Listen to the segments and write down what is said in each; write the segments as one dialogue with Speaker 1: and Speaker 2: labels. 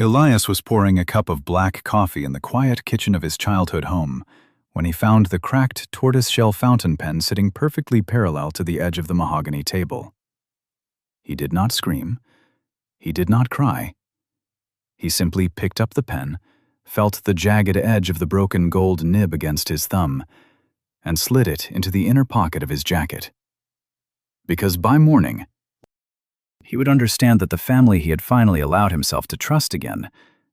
Speaker 1: Elias was pouring a cup of black coffee in the quiet kitchen of his childhood home when he found the cracked tortoiseshell fountain pen sitting perfectly parallel to the edge of the mahogany table. He did not scream. He did not cry. He simply picked up the pen, felt the jagged edge of the broken gold nib against his thumb, and slid it into the inner pocket of his jacket. Because by morning, he would understand that the family he had finally allowed himself to trust again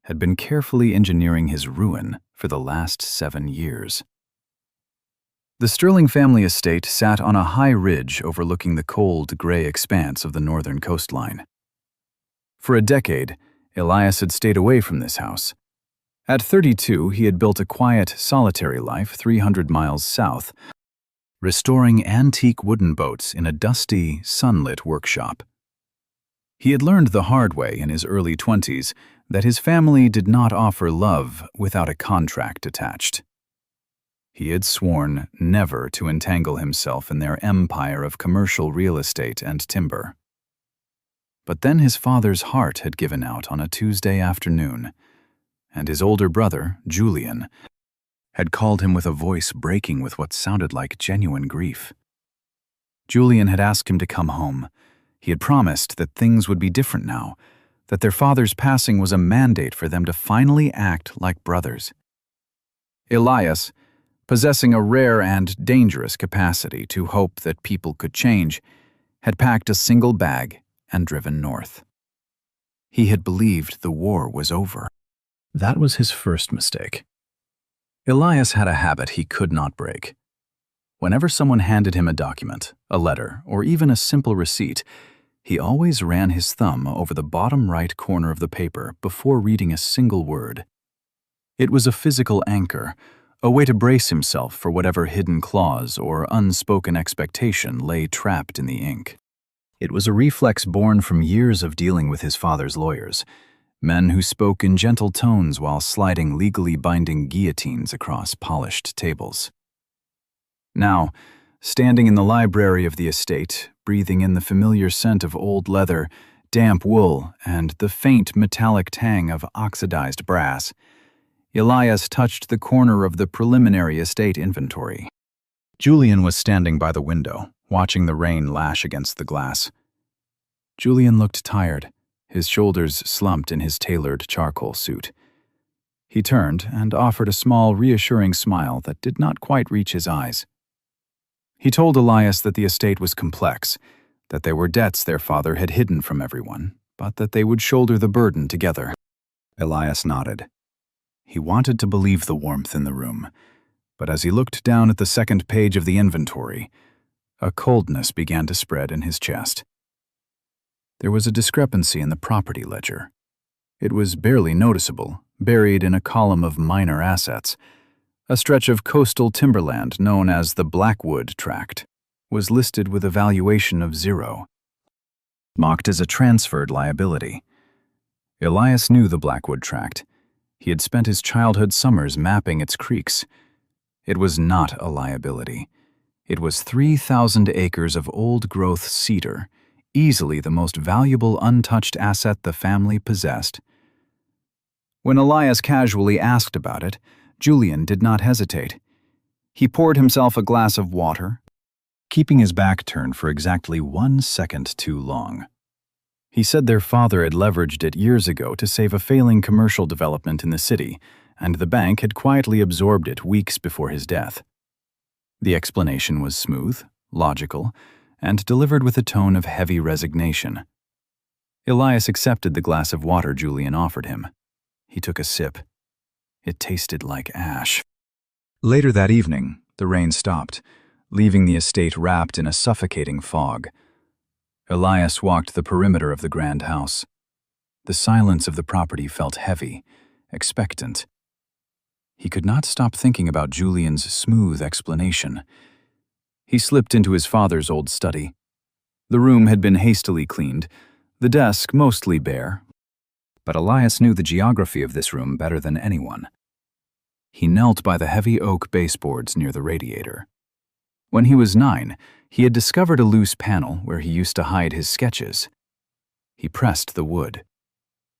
Speaker 1: had been carefully engineering his ruin for the last 7 years. The Sterling family estate sat on a high ridge overlooking the cold, gray expanse of the northern coastline. For a decade, Elias had stayed away from this house. At 32, he had built a quiet, solitary life 300 miles south, restoring antique wooden boats in a dusty, sunlit workshop. He had learned the hard way in his early 20s that his family did not offer love without a contract attached. He had sworn never to entangle himself in their empire of commercial real estate and timber. But then his father's heart had given out on a Tuesday afternoon, and his older brother, Julian, had called him with a voice breaking with what sounded like genuine grief. Julian had asked him to come home. He had promised that things would be different now, that their father's passing was a mandate for them to finally act like brothers. Elias, possessing a rare and dangerous capacity to hope that people could change, had packed a single bag and driven north. He had believed the war was over. That was his first mistake. Elias had a habit he could not break. Whenever someone handed him a document, a letter, or even a simple receipt, he always ran his thumb over the bottom right corner of the paper before reading a single word. It was a physical anchor, a way to brace himself for whatever hidden clause or unspoken expectation lay trapped in the ink. It was a reflex born from years of dealing with his father's lawyers, men who spoke in gentle tones while sliding legally binding guillotines across polished tables. Now, standing in the library of the estate, breathing in the familiar scent of old leather, damp wool, and the faint metallic tang of oxidized brass, Elias touched the corner of the preliminary estate inventory. Julian was standing by the window, watching the rain lash against the glass. Julian looked tired, his shoulders slumped in his tailored charcoal suit. He turned and offered a small, reassuring smile that did not quite reach his eyes. He told Elias that the estate was complex, that there were debts their father had hidden from everyone, but that they would shoulder the burden together. Elias nodded. He wanted to believe the warmth in the room, but as he looked down at the second page of the inventory, a coldness began to spread in his chest. There was a discrepancy in the property ledger. It was barely noticeable, buried in a column of minor assets. A stretch of coastal timberland known as the Blackwood Tract was listed with a valuation of 0, marked as a transferred liability. Elias knew the Blackwood Tract. He had spent his childhood summers mapping its creeks. It was not a liability. It was 3,000 acres of old-growth cedar, easily the most valuable untouched asset the family possessed. When Elias casually asked about it, Julian did not hesitate. He poured himself a glass of water, keeping his back turned for exactly 1 second too long. He said their father had leveraged it years ago to save a failing commercial development in the city, and the bank had quietly absorbed it weeks before his death. The explanation was smooth, logical, and delivered with a tone of heavy resignation. Elias accepted the glass of water Julian offered him. He took a sip. It tasted like ash. Later that evening, the rain stopped, leaving the estate wrapped in a suffocating fog. Elias walked the perimeter of the grand house. The silence of the property felt heavy, expectant. He could not stop thinking about Julian's smooth explanation. He slipped into his father's old study. The room had been hastily cleaned, the desk mostly bare, but Elias knew the geography of this room better than anyone. He knelt by the heavy oak baseboards near the radiator. When he was 9, he had discovered a loose panel where he used to hide his sketches. He pressed the wood.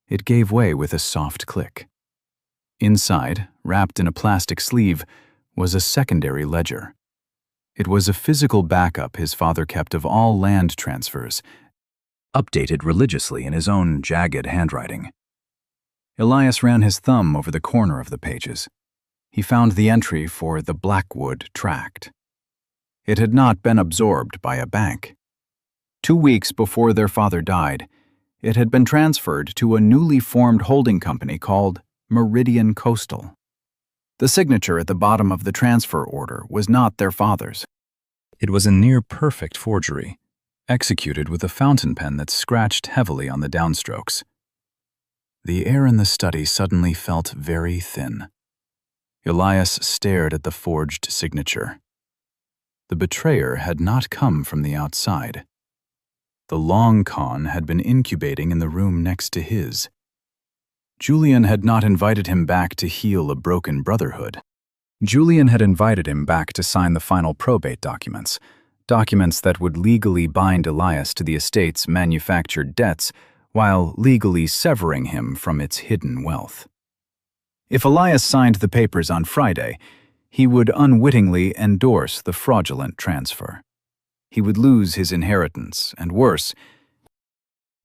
Speaker 1: It gave way with a soft click. Inside, wrapped in a plastic sleeve, was a secondary ledger. It was a physical backup his father kept of all land transfers, updated religiously in his own jagged handwriting. Elias ran his thumb over the corner of the pages. He found the entry for the Blackwood tract. It had not been absorbed by a bank. 2 weeks before their father died, it had been transferred to a newly formed holding company called Meridian Coastal. The signature at the bottom of the transfer order was not their father's. It was a near-perfect forgery, executed with a fountain pen that scratched heavily on the downstrokes. The air in the study suddenly felt very thin. Elias stared at the forged signature. The betrayer had not come from the outside. The long con had been incubating in the room next to his. Julian had not invited him back to heal a broken brotherhood. Julian had invited him back to sign the final probate documents that would legally bind Elias to the estate's manufactured debts while legally severing him from its hidden wealth. If Elias signed the papers on Friday, he would unwittingly endorse the fraudulent transfer. He would lose his inheritance, and worse,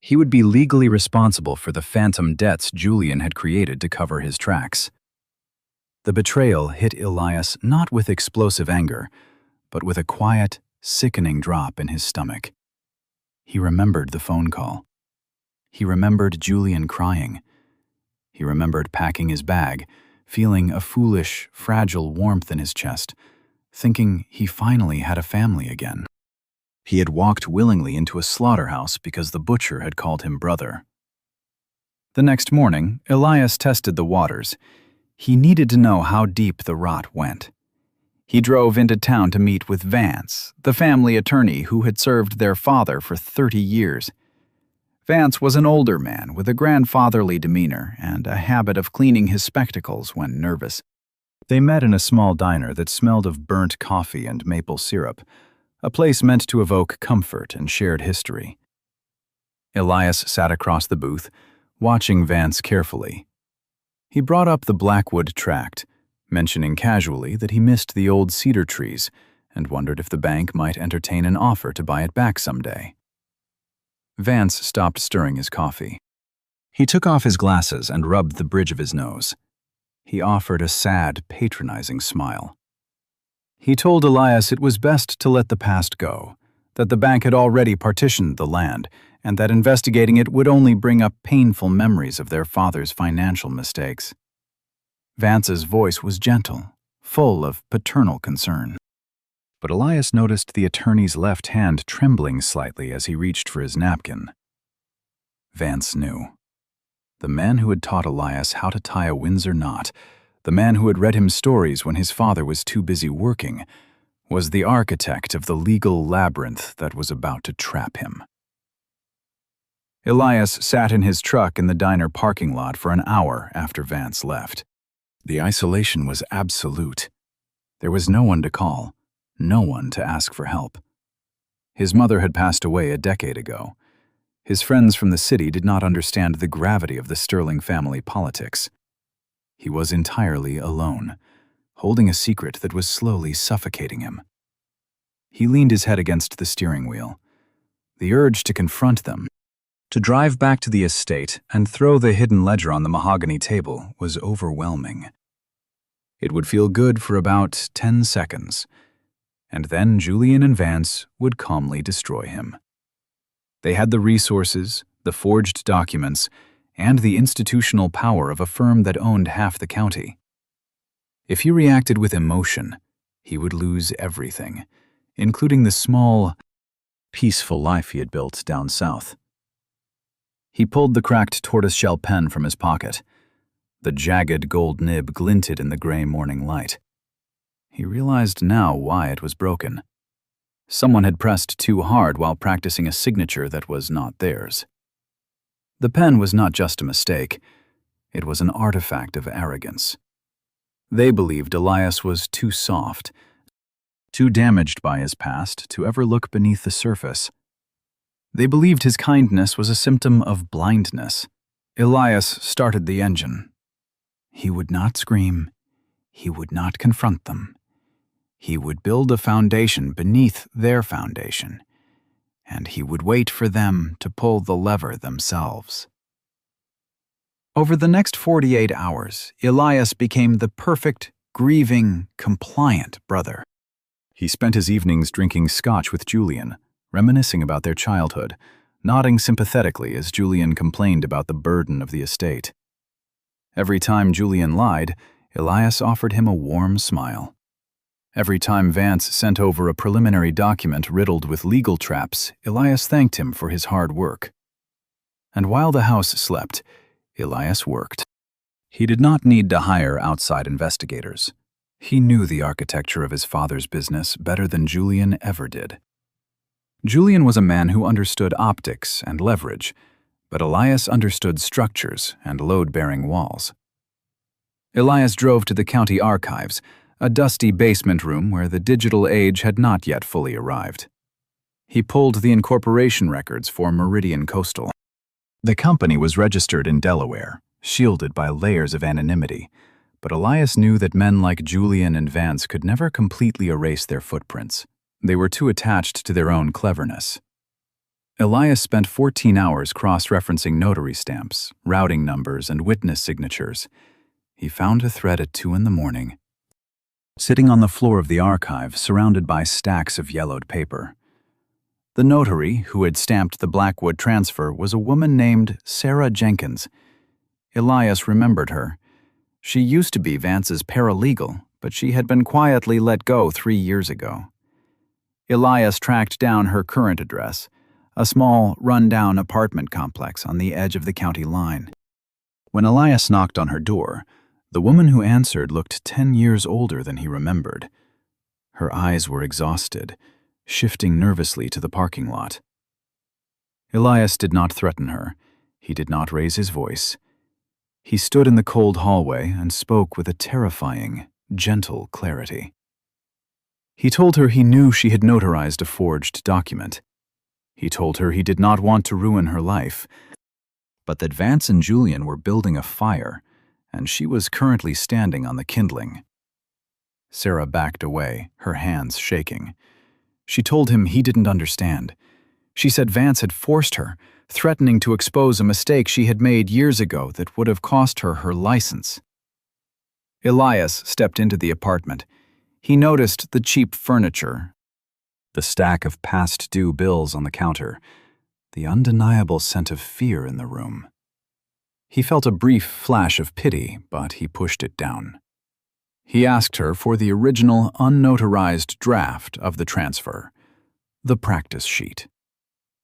Speaker 1: he would be legally responsible for the phantom debts Julian had created to cover his tracks. The betrayal hit Elias not with explosive anger, but with a quiet, sickening drop in his stomach. He remembered the phone call. He remembered Julian crying. He remembered packing his bag, feeling a foolish, fragile warmth in his chest, thinking he finally had a family again. He had walked willingly into a slaughterhouse because the butcher had called him brother. The next morning, Elias tested the waters. He needed to know how deep the rot went. He drove into town to meet with Vance, the family attorney who had served their father for 30 years. Vance was an older man with a grandfatherly demeanor and a habit of cleaning his spectacles when nervous. They met in a small diner that smelled of burnt coffee and maple syrup, a place meant to evoke comfort and shared history. Elias sat across the booth, watching Vance carefully. He brought up the Blackwood tract, mentioning casually that he missed the old cedar trees and wondered if the bank might entertain an offer to buy it back someday. Vance stopped stirring his coffee. He took off his glasses and rubbed the bridge of his nose. He offered a sad, patronizing smile. He told Elias it was best to let the past go, that the bank had already partitioned the land, and that investigating it would only bring up painful memories of their father's financial mistakes. Vance's voice was gentle, full of paternal concern. But Elias noticed the attorney's left hand trembling slightly as he reached for his napkin. Vance knew. The man who had taught Elias how to tie a Windsor knot, the man who had read him stories when his father was too busy working, was the architect of the legal labyrinth that was about to trap him. Elias sat in his truck in the diner parking lot for an hour after Vance left. The isolation was absolute. There was no one to call, no one to ask for help. His mother had passed away a decade ago. His friends from the city did not understand the gravity of the Sterling family politics. He was entirely alone, holding a secret that was slowly suffocating him. He leaned his head against the steering wheel. The urge to confront them, to drive back to the estate and throw the hidden ledger on the mahogany table, was overwhelming. It would feel good for about 10 seconds, and then Julian and Vance would calmly destroy him. They had the resources, the forged documents, and the institutional power of a firm that owned half the county. If he reacted with emotion, he would lose everything, including the small, peaceful life he had built down south. He pulled the cracked tortoiseshell pen from his pocket. The jagged gold nib glinted in the gray morning light. He realized now why it was broken. Someone had pressed too hard while practicing a signature that was not theirs. The pen was not just a mistake. It was an artifact of arrogance. They believed Elias was too soft, too damaged by his past to ever look beneath the surface. They believed his kindness was a symptom of blindness, Elias started the engine. He would not scream. He would not confront them. He would build a foundation beneath their foundation, and he would wait for them to pull the lever themselves. Over the next 48 hours, Elias became the perfect, grieving, compliant brother. He spent his evenings drinking scotch with Julian, reminiscing about their childhood, nodding sympathetically as Julian complained about the burden of the estate. Every time Julian lied, Elias offered him a warm smile. Every time Vance sent over a preliminary document riddled with legal traps, Elias thanked him for his hard work. And while the house slept, Elias worked. He did not need to hire outside investigators. He knew the architecture of his father's business better than Julian ever did. Julian was a man who understood optics and leverage, but Elias understood structures and load-bearing walls. Elias drove to the county archives, a dusty basement room where the digital age had not yet fully arrived. He pulled the incorporation records for Meridian Coastal. The company was registered in Delaware, shielded by layers of anonymity, but Elias knew that men like Julian and Vance could never completely erase their footprints. They were too attached to their own cleverness. Elias spent 14 hours cross-referencing notary stamps, routing numbers, and witness signatures. He found a thread at 2 a.m, sitting on the floor of the archive, surrounded by stacks of yellowed paper. The notary who had stamped the Blackwood transfer was a woman named Sarah Jenkins. Elias remembered her. She used to be Vance's paralegal, but she had been quietly let go 3 years ago. Elias tracked down her current address, a small, run-down apartment complex on the edge of the county line. When Elias knocked on her door, the woman who answered looked 10 years older than he remembered. Her eyes were exhausted, shifting nervously to the parking lot. Elias did not threaten her. He did not raise his voice. He stood in the cold hallway and spoke with a terrifying, gentle clarity. He told her he knew she had notarized a forged document. He told her he did not want to ruin her life, but that Vance and Julian were building a fire, and she was currently standing on the kindling. Sarah backed away, her hands shaking. She told him he didn't understand. She said Vance had forced her, threatening to expose a mistake she had made years ago that would have cost her her license. Elias stepped into the apartment. He noticed the cheap furniture, the stack of past-due bills on the counter, the undeniable scent of fear in the room. He felt a brief flash of pity, but he pushed it down. He asked her for the original unnotarized draft of the transfer, the practice sheet.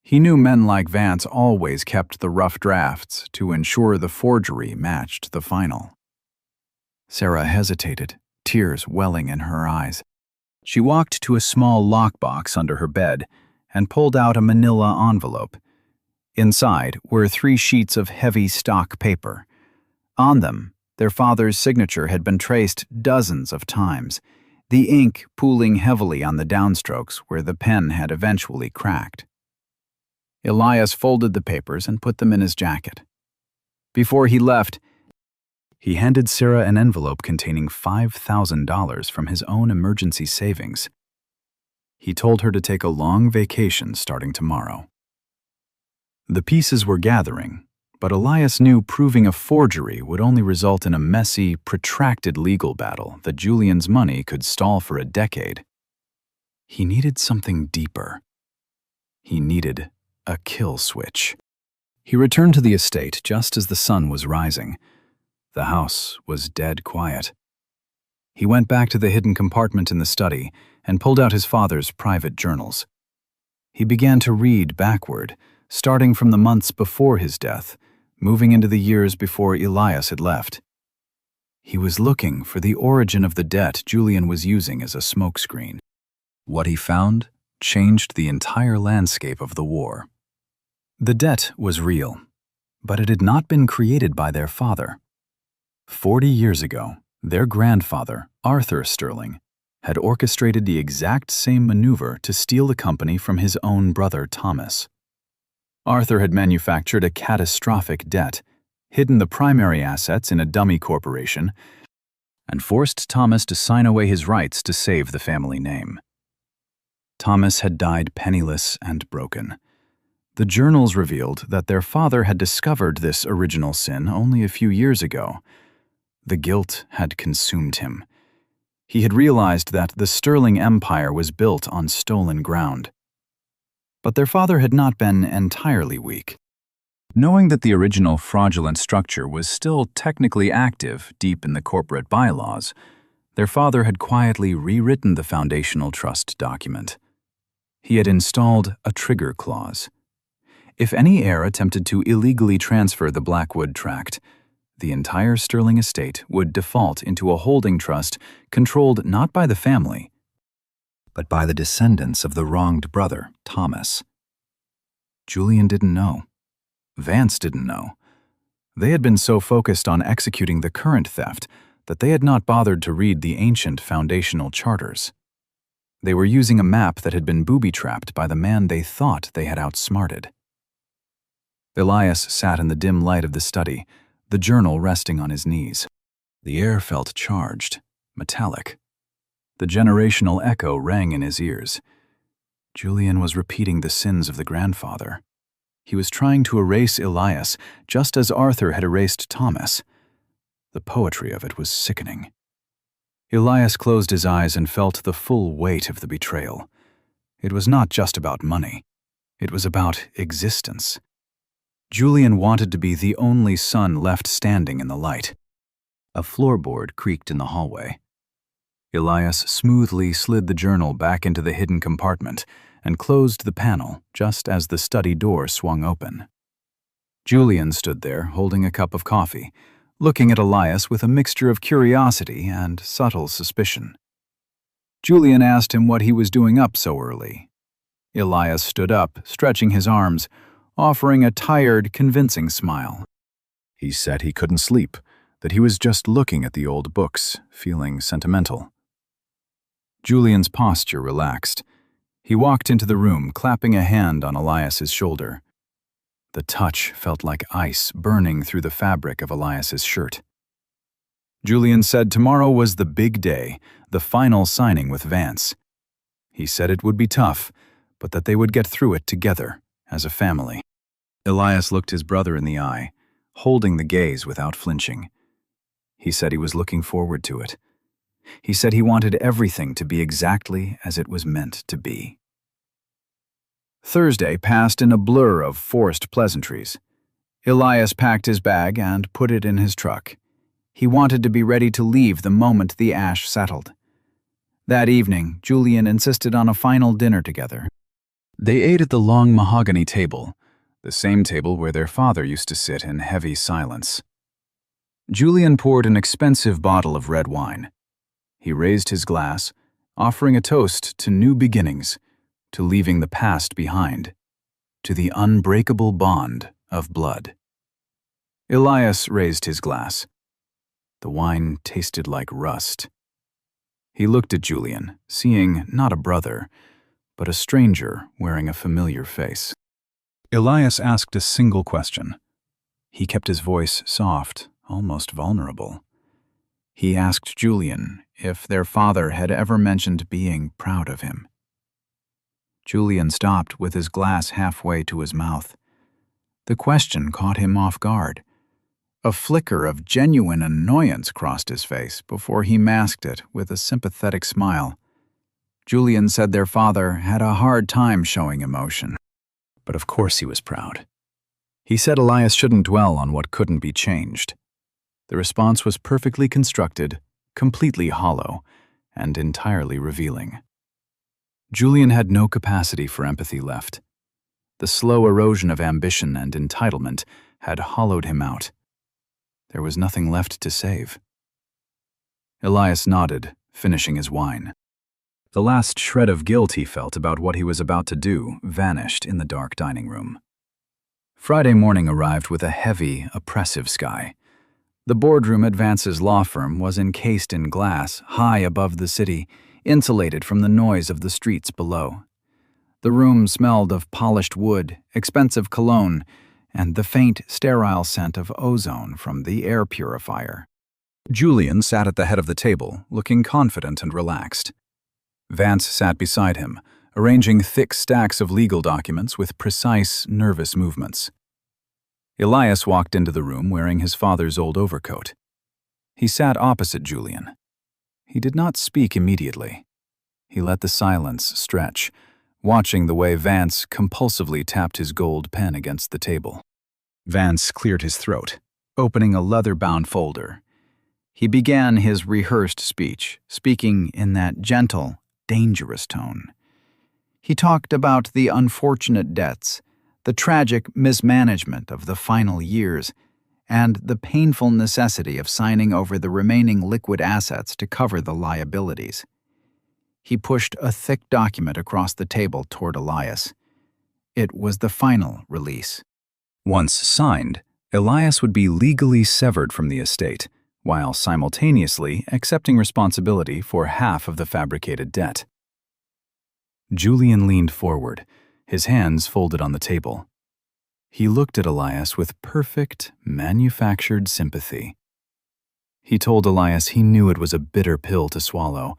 Speaker 1: He knew men like Vance always kept the rough drafts to ensure the forgery matched the final. Sarah hesitated, tears welling in her eyes. She walked to a small lockbox under her bed and pulled out a manila envelope. Inside were 3 sheets of heavy stock paper. On them, their father's signature had been traced dozens of times, the ink pooling heavily on the downstrokes where the pen had eventually cracked. Elias folded the papers and put them in his jacket. Before he left, he handed Sarah an envelope containing $5,000 from his own emergency savings. He told her to take a long vacation starting tomorrow. The pieces were gathering, but Elias knew proving a forgery would only result in a messy, protracted legal battle that Julian's money could stall for a decade. He needed something deeper. He needed a kill switch. He returned to the estate just as the sun was rising. The house was dead quiet. He went back to the hidden compartment in the study and pulled out his father's private journals. He began to read backward, starting from the months before his death, moving into the years before Elias had left. He was looking for the origin of the debt Julian was using as a smokescreen. What he found changed the entire landscape of the war. The debt was real, but it had not been created by their father. 40 years ago, their grandfather, Arthur Sterling, had orchestrated the exact same maneuver to steal the company from his own brother Thomas. Arthur had manufactured a catastrophic debt, hidden the primary assets in a dummy corporation, and forced Thomas to sign away his rights to save the family name. Thomas had died penniless and broken. The journals revealed that their father had discovered this original sin only a few years ago. The guilt had consumed him. He had realized that the Sterling Empire was built on stolen ground. But their father had not been entirely weak. Knowing that the original fraudulent structure was still technically active deep in the corporate bylaws, their father had quietly rewritten the foundational trust document. He had installed a trigger clause. If any heir attempted to illegally transfer the Blackwood tract, the entire Sterling estate would default into a holding trust controlled not by the family, but by the descendants of the wronged brother, Thomas. Julian didn't know. Vance didn't know. They had been so focused on executing the current theft that they had not bothered to read the ancient foundational charters. They were using a map that had been booby-trapped by the man they thought they had outsmarted. Elias sat in the dim light of the study, the journal resting on his knees. The air felt charged, metallic. The generational echo rang in his ears. Julian was repeating the sins of the grandfather. He was trying to erase Elias, just as Arthur had erased Thomas. The poetry of it was sickening. Elias closed his eyes and felt the full weight of the betrayal. It was not just about money. It was about existence. Julian wanted to be the only son left standing in the light. A floorboard creaked in the hallway. Elias smoothly slid the journal back into the hidden compartment and closed the panel just as the study door swung open. Julian stood there holding a cup of coffee, looking at Elias with a mixture of curiosity and subtle suspicion. Julian asked him what he was doing up so early. Elias stood up, stretching his arms, offering a tired, convincing smile. He said he couldn't sleep, that he was just looking at the old books, feeling sentimental. Julian's posture relaxed. He walked into the room, clapping a hand on Elias's shoulder. The touch felt like ice burning through the fabric of Elias's shirt. Julian said tomorrow was the big day, the final signing with Vance. He said it would be tough, but that they would get through it together, as a family. Elias looked his brother in the eye, holding the gaze without flinching. He said he was looking forward to it. He said he wanted everything to be exactly as it was meant to be. Thursday passed in a blur of forced pleasantries. Elias packed his bag and put it in his truck. He wanted to be ready to leave the moment the ash settled. That evening, Julian insisted on a final dinner together. They ate at the long mahogany table, the same table where their father used to sit in heavy silence. Julian poured an expensive bottle of red wine. He raised his glass, offering a toast to new beginnings, to leaving the past behind, to the unbreakable bond of blood. Elias raised his glass. The wine tasted like rust. He looked at Julian, seeing not a brother, but a stranger wearing a familiar face. Elias asked a single question. He kept his voice soft, almost vulnerable. He asked Julian if their father had ever mentioned being proud of him. Julian stopped with his glass halfway to his mouth. The question caught him off guard. A flicker of genuine annoyance crossed his face before he masked it with a sympathetic smile. Julian said their father had a hard time showing emotion. But of course he was proud. He said Elias shouldn't dwell on what couldn't be changed. The response was perfectly constructed, completely hollow, and entirely revealing. Julian had no capacity for empathy left. The slow erosion of ambition and entitlement had hollowed him out. There was nothing left to save. Elias nodded, finishing his wine. The last shred of guilt he felt about what he was about to do vanished in the dark dining room. Friday morning arrived with a heavy, oppressive sky. The boardroom at Vance's law firm was encased in glass, high above the city, insulated from the noise of the streets below. The room smelled of polished wood, expensive cologne, and the faint, sterile scent of ozone from the air purifier.
Speaker 2: Julian sat at the head of the table, looking confident and relaxed. Vance sat beside him, arranging thick stacks of legal documents with precise, nervous movements. Elias walked into the room wearing his father's old overcoat. He sat opposite Julian. He did not speak immediately. He let the silence stretch, watching the way Vance compulsively tapped his gold pen against the table. Vance cleared his throat, opening a leather-bound folder. He began his rehearsed speech, speaking in that gentle, dangerous tone. He talked about the unfortunate deaths, the tragic mismanagement of the final years, and the painful necessity of signing over the remaining liquid assets to cover the liabilities. He pushed a thick document across the table toward Elias. It was the final release. Once signed, Elias would be legally severed from the estate, while simultaneously accepting responsibility for half of the fabricated debt. Julian leaned forward, his hands folded on the table. He looked at Elias with perfect, manufactured sympathy. He told Elias he knew it was a bitter pill to swallow,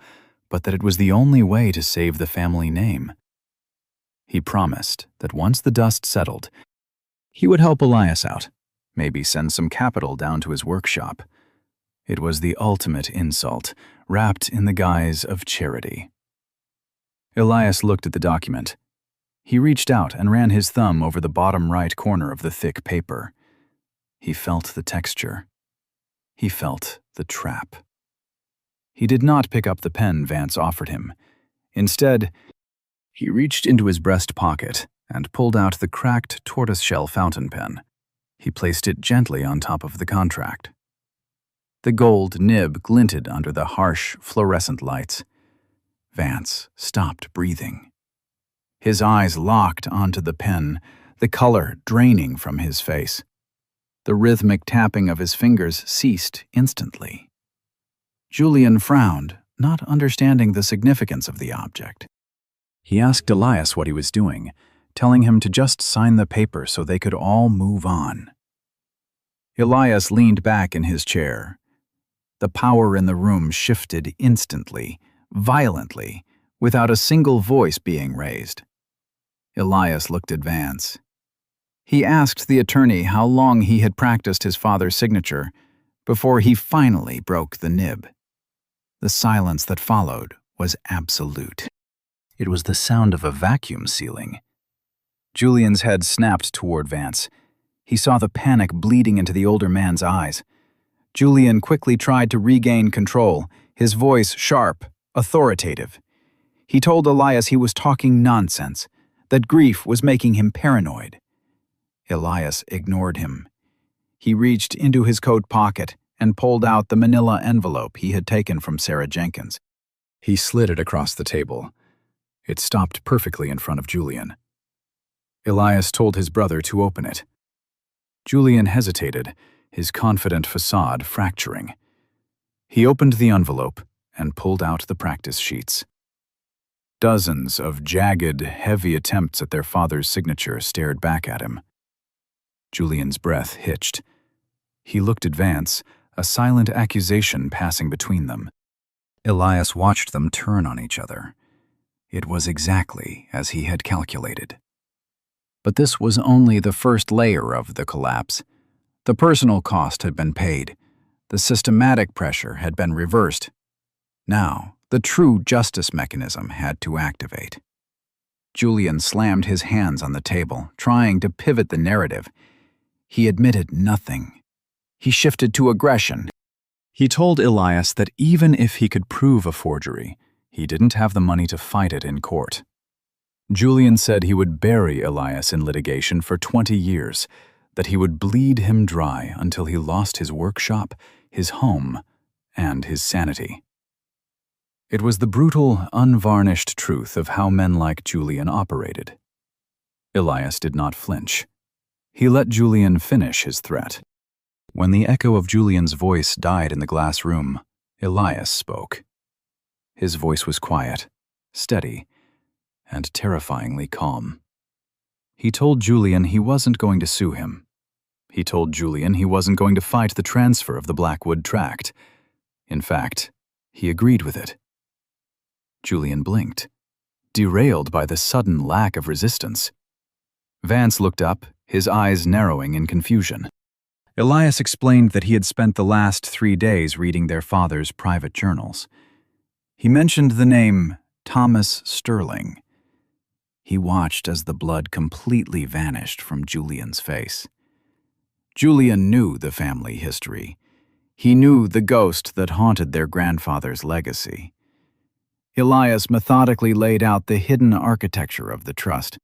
Speaker 2: but that it was the only way to save the family name. He promised that once the dust settled, he would help Elias out, maybe send some capital down to his workshop. It was the ultimate insult, wrapped in the guise of charity. Elias looked at the document. He reached out and ran his thumb over the bottom right corner of the thick paper. He felt the texture. He felt the trap. He did not pick up the pen Vance offered him. Instead, he reached into his breast pocket and pulled out the cracked tortoiseshell fountain pen. He placed it gently on top of the contract. The gold nib glinted under the harsh, fluorescent lights. Vance stopped breathing. His eyes locked onto the pen, the color draining from his face. The rhythmic tapping of his fingers ceased instantly. Julian frowned, not understanding the significance of the object. He asked Elias what he was doing, telling him to just sign the paper so they could all move on. Elias leaned back in his chair. The power in the room shifted instantly, violently, without a single voice being raised. Elias looked at Vance. He asked the attorney how long he had practiced his father's signature before he finally broke the nib. The silence that followed was absolute. It was the sound of a vacuum sealing. Julian's head snapped toward Vance. He saw the panic bleeding into the older man's eyes. Julian quickly tried to regain control, his voice sharp, authoritative. He told Elias he was talking nonsense, that grief was making him paranoid. Elias ignored him. He reached into his coat pocket and pulled out the manila envelope he had taken from Sarah Jenkins. He slid it across the table. It stopped perfectly in front of Julian. Elias told his brother to open it. Julian hesitated, his confident facade fracturing. He opened the envelope and pulled out the practice sheets. Dozens of jagged, heavy attempts at their father's signature stared back at him. Julian's breath hitched. He looked at Vance, a silent accusation passing between them. Elias watched them turn on each other. It was exactly as he had calculated. But this was only the first layer of the collapse. The personal cost had been paid. The systematic pressure had been reversed. Now, the true justice mechanism had to activate. Julian slammed his hands on the table, trying to pivot the narrative. He admitted nothing. He shifted to aggression. He told Elias that even if he could prove a forgery, he didn't have the money to fight it in court. Julian said he would bury Elias in litigation for 20 years, that he would bleed him dry until he lost his workshop, his home, and his sanity. It was the brutal, unvarnished truth of how men like Julian operated. Elias did not flinch. He let Julian finish his threat. When the echo of Julian's voice died in the glass room, Elias spoke. His voice was quiet, steady, and terrifyingly calm.
Speaker 1: He told Julian he wasn't going to sue him. He told Julian he wasn't going to fight the transfer of the Blackwood tract. In fact, he agreed with it. Julian blinked, derailed by the sudden lack of resistance. Vance looked up, his eyes narrowing in confusion. Elias explained that he had spent the last 3 days reading their father's private journals. He mentioned the name Thomas Sterling. He watched as the blood completely vanished from Julian's face. Julian knew the family history. He knew the ghost that haunted their grandfather's legacy. Elias methodically laid out the hidden architecture of the trust.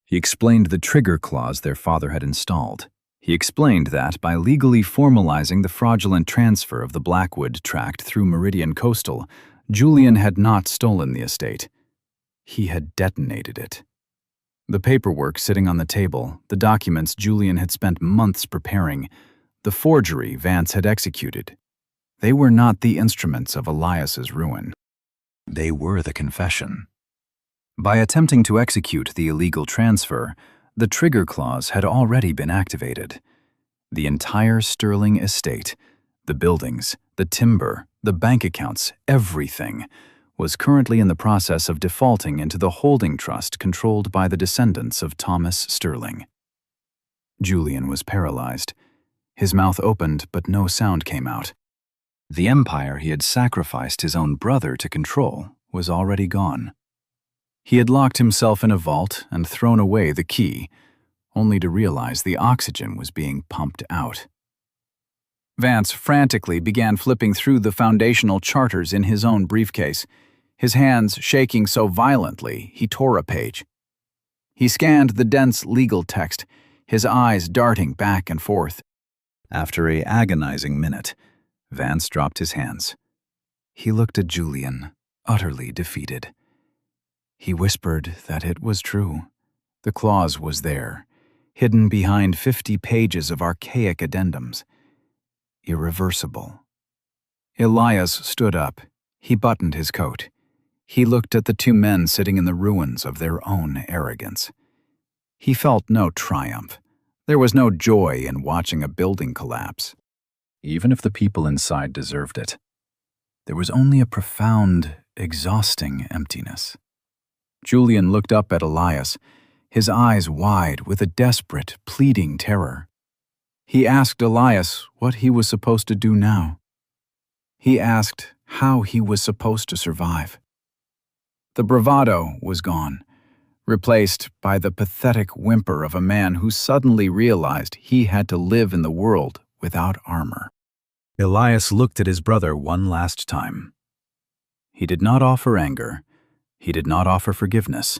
Speaker 1: He explained the trigger clause their father had installed. He explained that by legally formalizing the fraudulent transfer of the Blackwood tract through Meridian Coastal, Julian had not stolen the estate. He had detonated it. The paperwork sitting on the table, the documents Julian had spent months preparing, the forgery Vance had executed. They were not the instruments of Elias's ruin. They were the confession. By attempting to execute the illegal transfer, the trigger clause had already been activated. The entire Sterling estate, the buildings, the timber, the bank accounts, everything, was currently in the process of defaulting into the holding trust controlled by the descendants of Thomas Sterling. Julian was paralyzed. His mouth opened, but no sound came out. The empire he had sacrificed his own brother to control was already gone. He had locked himself in a vault and thrown away the key, only to realize the oxygen was being pumped out. Vance frantically began flipping through the foundational charters in his own briefcase, his hands shaking so violently he tore a page. He scanned the dense legal text, his eyes darting back and forth. After an agonizing minute, Vance dropped his hands. He looked at Julian, utterly defeated. He whispered that it was true. The clause was there, hidden behind 50 pages of archaic addendums. Irreversible. Elias stood up. He buttoned his coat. He looked at the 2 men sitting in the ruins of their own arrogance. He felt no triumph. There was no joy in watching a building collapse, even if the people inside deserved it. There was only a profound, exhausting emptiness. Julian looked up at Elias, his eyes wide with a desperate, pleading terror. He asked Elias what he was supposed to do now. He asked how he was supposed to survive. The bravado was gone, replaced by the pathetic whimper of a man who suddenly realized he had to live in the world without armor. Elias looked at his brother one last time. He did not offer anger. He did not offer forgiveness.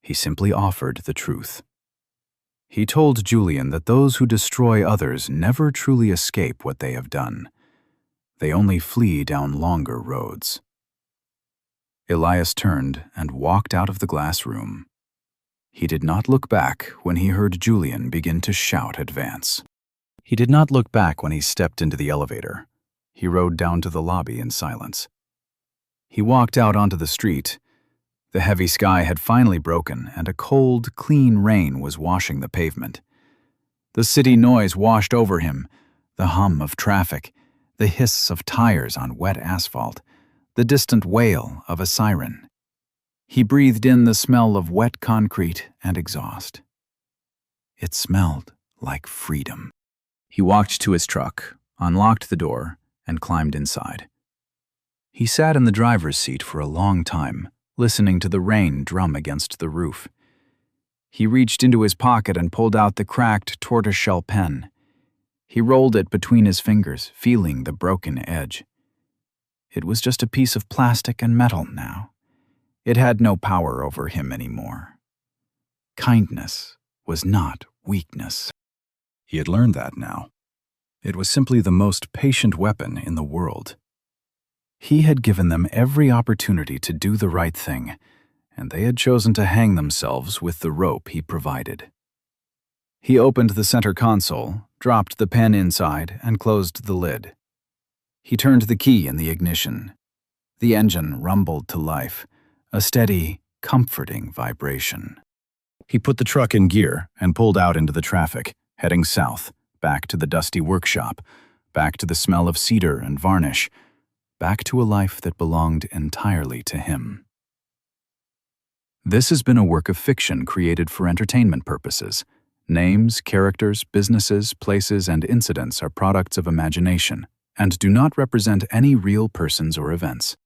Speaker 1: He simply offered the truth. He told Julian that those who destroy others never truly escape what they have done. They only flee down longer roads. Elias turned and walked out of the glass room. He did not look back when he heard Julian begin to shout at Vance. He did not look back when he stepped into the elevator. He rode down to the lobby in silence. He walked out onto the street. The heavy sky had finally broken, and a cold, clean rain was washing the pavement. The city noise washed over him, the hum of traffic, the hiss of tires on wet asphalt, the distant wail of a siren. He breathed in the smell of wet concrete and exhaust. It smelled like freedom. He walked to his truck, unlocked the door, and climbed inside. He sat in the driver's seat for a long time, listening to the rain drum against the roof. He reached into his pocket and pulled out the cracked tortoiseshell pen. He rolled it between his fingers, feeling the broken edge. It was just a piece of plastic and metal now. It had no power over him anymore. Kindness was not weakness. He had learned that now. It was simply the most patient weapon in the world. He had given them every opportunity to do the right thing, and they had chosen to hang themselves with the rope he provided. He opened the center console, dropped the pen inside, and closed the lid. He turned the key in the ignition. The engine rumbled to life, a steady, comforting vibration. He put the truck in gear and pulled out into the traffic, heading south, back to the dusty workshop, back to the smell of cedar and varnish, back to a life that belonged entirely to him. This has been a work of fiction created for entertainment purposes. Names, characters, businesses, places, and incidents are products of imagination and do not represent any real persons or events.